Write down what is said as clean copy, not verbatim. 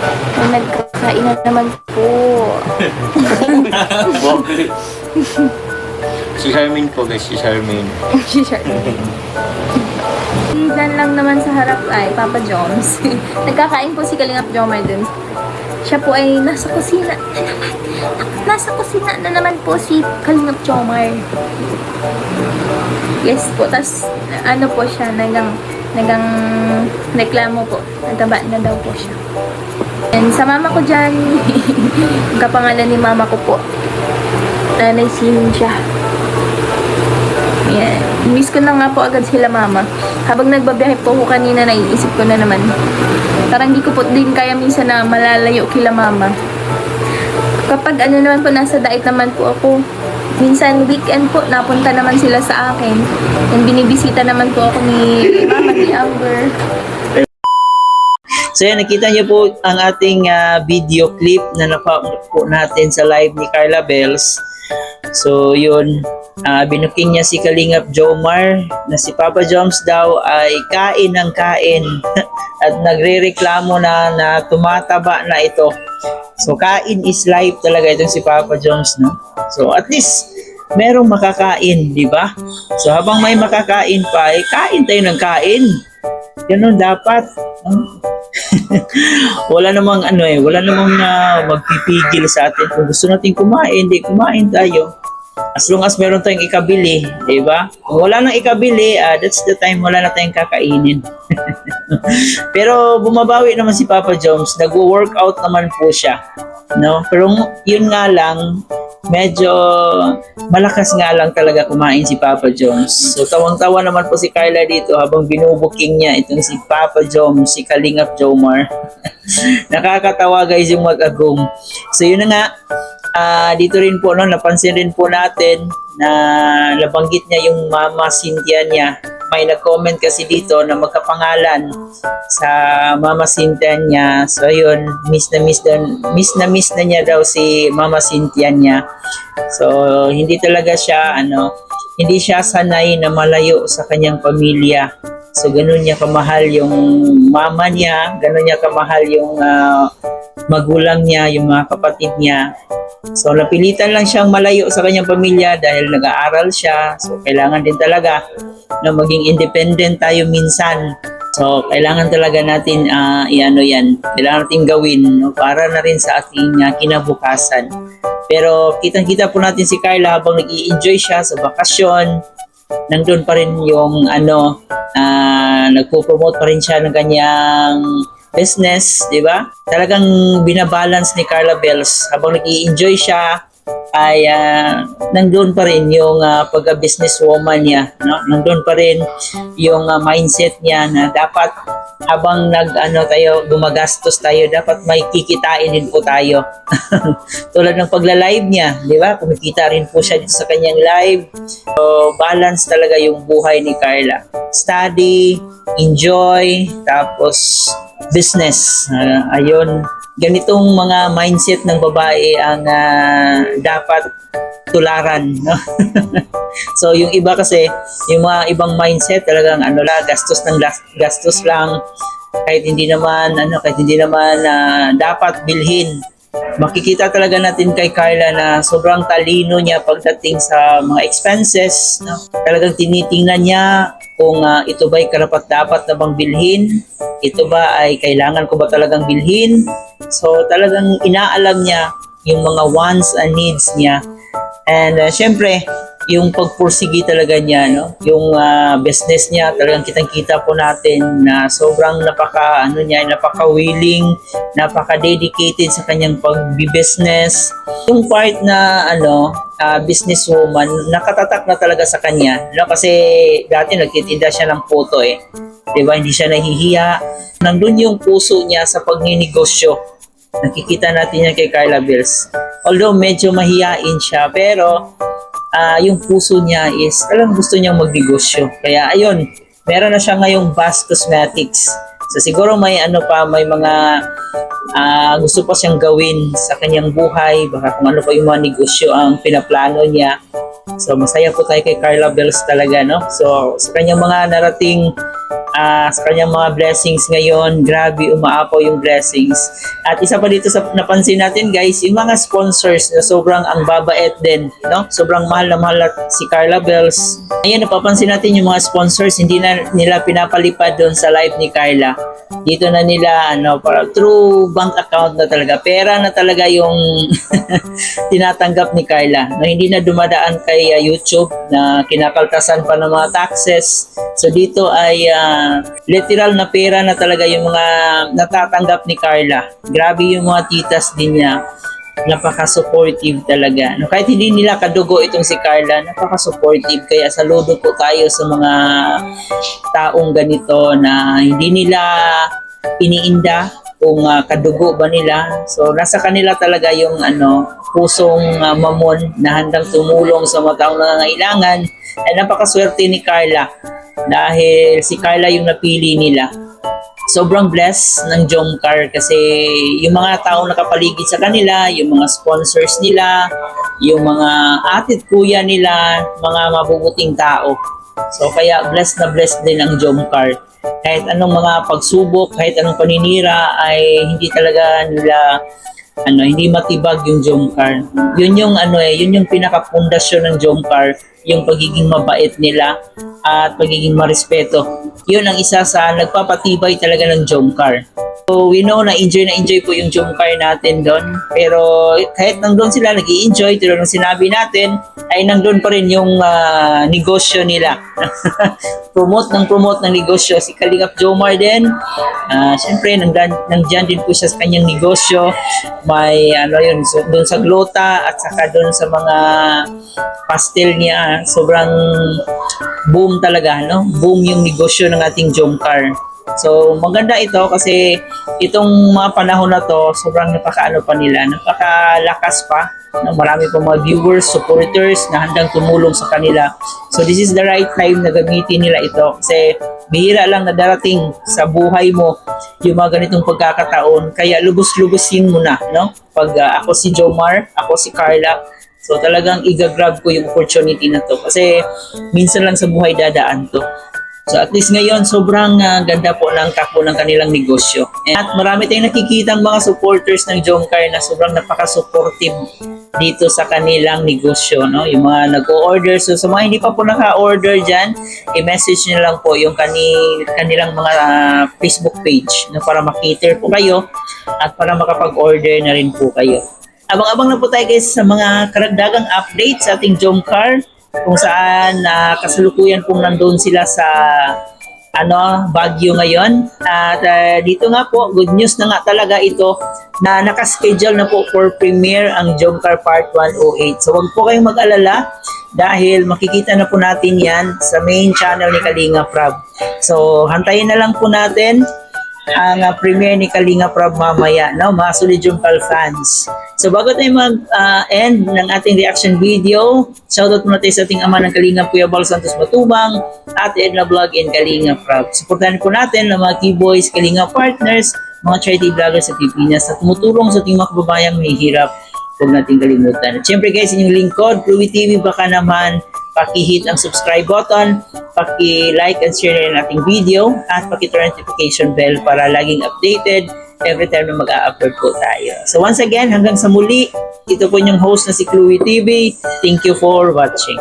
Ay, nagkakain na naman po. Si Charmaine po guys, si Charmaine. Si Charmaine. Diyan lang naman sa harap ay Papa Joms. Nagkakain po si Kalingap Jomar dun. Siya po ay nasa kusina na naman. Nasa kusina na naman po si Kalingap Jomar. Yes po. Tas ano po siya, nagang reklamo po. Nataba na daw po siya. And sa mama ko dyan, ang kapangalan ni mama ko po, Nanay Cynthia. Yeah. Miss ko na nga po agad sila mama. Habang nagbabiyahe po ako kanina, naiisip ko na naman. Parang di ko po din kaya minsan na malalayo kila mama. Kapag ano naman po, nasa diet naman po ako. Minsan weekend po, napunta naman sila sa akin. And binibisita naman po ako ni mama, ni Amber. So yan, nakita niyo po ang ating video clip na napanood po natin sa live ni Carla Bells. So yun, binuking niya si Kalingap Jomar na si Papa Joms daw ay kain ng kain at nagrereklamo na tumataba na ito. So kain is life talaga itong si Papa Joms, no? So at least merong makakain, di ba? So habang may makakain pa, kain tayo ng kain. Ganun dapat. Wala namang wala namang magpipigil sa atin. Kung gusto natin kumain, kumain tayo. As long as meron tayong ikabili, di ba? Kung wala nang ikabili, that's the time wala na tayong kakainin. Pero bumabawi naman si Papa Joms, nagwo-workout naman po siya, no? Pero yun nga lang, medyo malakas nga lang talaga kumain si Papa Joms. So tawang-tawa naman po si Carla dito habang binubuking niya itong si Papa Joms, si Kalingap Jomar. Nakakatawa guys yung mag-agum. So yun na nga, dito rin po, no, napansin rin po natin na nabanggit niya yung Mama Cynthia niya. May nag-comment kasi dito na magkapangalan sa Mama Cynthia niya. So ayun, miss na miss na niya daw si Mama Cynthia niya. So hindi talaga siya hindi siya sanay na malayo sa kanyang pamilya. So ganun niya kamahal yung mama niya, ganun niya kamahal yung magulang niya, yung mga kapatid niya. So napilitan lang siyang malayo sa kanyang pamilya dahil nag-aaral siya. So kailangan din talaga na maging independent tayo minsan. So kailangan talaga natin yan. Kailangan natin gawin, no, para na rin sa ating kinabukasan. Pero kitang-kita po natin si Carla habang nag-i-enjoy siya sa bakasyon. Nandun pa rin yung nagpo-promote pa rin siya ng kanyang business, di ba? Talagang binabalance ni Carla Bells habang nag-i-enjoy siya ay nandun pa rin yung pagka-businesswoman niya, no? Nandun pa rin yung mindset niya na dapat habang tayo gumagastos tayo, dapat may kikitain din po tayo. Tulad ng pagla-live niya, di ba? Kumikita rin po siya dito sa kanyang live. So, balance talaga yung buhay ni Carla. Study, enjoy, tapos business. Ayun, ganitong mga mindset ng babae ang dapat tularan, no? So yung iba kasi, yung mga ibang mindset talagang gastos lang, kahit hindi naman dapat bilhin. Makikita talaga natin kay Carla na sobrang talino niya pagdating sa mga expenses, no? Talagang tinitingnan niya kung ito ba'y karapat-dapat na bang bilhin, ito ba ay kailangan ko ba talagang bilhin. So talagang inaalam niya yung mga wants and needs niya. And syempre, yung pagpursigi talaga niya, no? Yung business niya, talagang kitang-kita po natin na sobrang napaka-willing, napaka-dedicated sa kanyang pag-business. Yung part na businesswoman, nakatatak na talaga sa kanya, no? Kasi dati nagtitinda siya ng puto diba? Hindi siya nahihiya. Nandun yung puso niya sa pagninegosyo. Nakikita natin yan kay Carla Bells. Although medyo mahiyain siya, pero yung puso niya is talagang gusto niyang magnegosyo. Kaya ayun, meron na siya ngayong Bass Cosmetics. So siguro may mga gusto pa siyang gawin sa kanyang buhay, baka kung ano pa yung mga negosyo ang pinaplano niya. So masaya po tayo kay Carla Bells talaga, no? So sa kanyang mga narating sa kanyang mga blessings ngayon. Grabe, umaapaw yung blessings. At isa pa dito sa napansin natin guys, yung mga sponsors na sobrang ang babait din, no? Sobrang mahal na mahal si Carla Bells. Ayan, napapansin natin yung mga sponsors, hindi na nila pinapalipad doon sa live ni Carla. Dito na nila, para through bank account na talaga. Pera na talaga yung tinatanggap ni Carla. No, hindi na dumadaan kay YouTube na kinakaltasan pa ng mga taxes. So dito ay literal na pera na talaga yung mga natatanggap ni Carla. Grabe yung mga titas din niya. Napaka-supportive talaga. No, kahit hindi nila kadugo itong si Carla, napaka-supportive. Kaya saludo po tayo sa mga taong ganito na hindi nila iniinda kung kadugo ba nila. So nasa kanila talaga yung pusong mamon na handang tumulong sa mga taong nangangailangan. Ay napakaswerte ni Carla dahil si Carla yung napili nila. Sobrang blessed ng Jomcar kasi yung mga taong nakapaligid sa kanila, yung mga sponsors nila, yung mga atit kuya nila, mga mabubuting tao. So kaya blessed na blessed din ang Jomcar. Kahit anong mga pagsubok, kahit anong paninira ay hindi talaga nila hindi matibag yung Jomcar. Yun yung yun yung pinakapundasyon ng Jomcar, yung pagiging mabait nila at pagiging marespeto. Yun ang isa sa nagpapatibay talaga ng Jomcar. So we know na enjoy po yung Jomcar natin doon. Pero kahit nandun sila nag-i-enjoy, tulad ng sinabi natin, ay nandun pa rin yung negosyo nila. promote ng negosyo. Si Kalingap Jomar din, syempre nandyan din po siya sa kanyang negosyo. May doon sa glota at saka doon sa mga pastel niya. Sobrang boom talaga, no? Boom yung negosyo ng ating Jomcar. So maganda ito kasi itong mga panahon na to, sobrang napakalakas pa. No? Marami pa mga viewers, supporters na handang tumulong sa kanila. So this is the right time na gamitin nila ito kasi bihira lang na darating sa buhay mo yung mga ganitong pagkakataon. Kaya lubos-lubosin mo na, no? Pag ako si Jomar, ako si Carla, so talagang i-grab ko yung opportunity na to kasi minsan lang sa buhay dadaan to. So at least ngayon, sobrang ganda po ng takbo ng kanilang negosyo. At marami tayong nakikitang mga supporters ng Jomcar na sobrang napaka-supportive dito sa kanilang negosyo, no? Yung mga nag-o-order. So sa mga hindi pa po naka-order dyan, i-message nyo lang po yung kanilang mga Facebook page, no? Para makiter po kayo at para makapag-order na rin po kayo. Abang-abang na po tayo guys sa mga karagdagang updates sa ating Jomcar, kung saan kasalukuyan pong nandun sila sa Baguio ngayon. At dito nga po, good news na nga talaga ito na nakaschedule na po for premiere ang Jomcar Part 108. So wag po kayong mag-alala dahil makikita na po natin yan sa main channel ni Kalinga Prab. So hantayin na lang po natin ang premiere ni Kalinga Prab mamaya, no? Mga solid Jomcar fans. So bago tayo mag-end ng ating reaction video, shoutout muna tayo sa ating ama ng Kalinga, Kuya Bal Santos Matubang, Ate Edna Vlog and Kalinga Prab. Supportahan po natin ang mga K-Boys, Kalinga Partners, mga charity vloggers sa Pilipinas na tumutulong sa ating mga kababayang may hirap. Huwag natin kalimutan. At syempre guys, inyong lingkod, Chloe TV, baka naman paki-hit ang subscribe button, paki-like and share na ating video, at paki-turn notification bell para laging updated every time na mag-a-upload po tayo. So once again, hanggang sa muli, ito po yung host na si Chloe TV. Thank you for watching.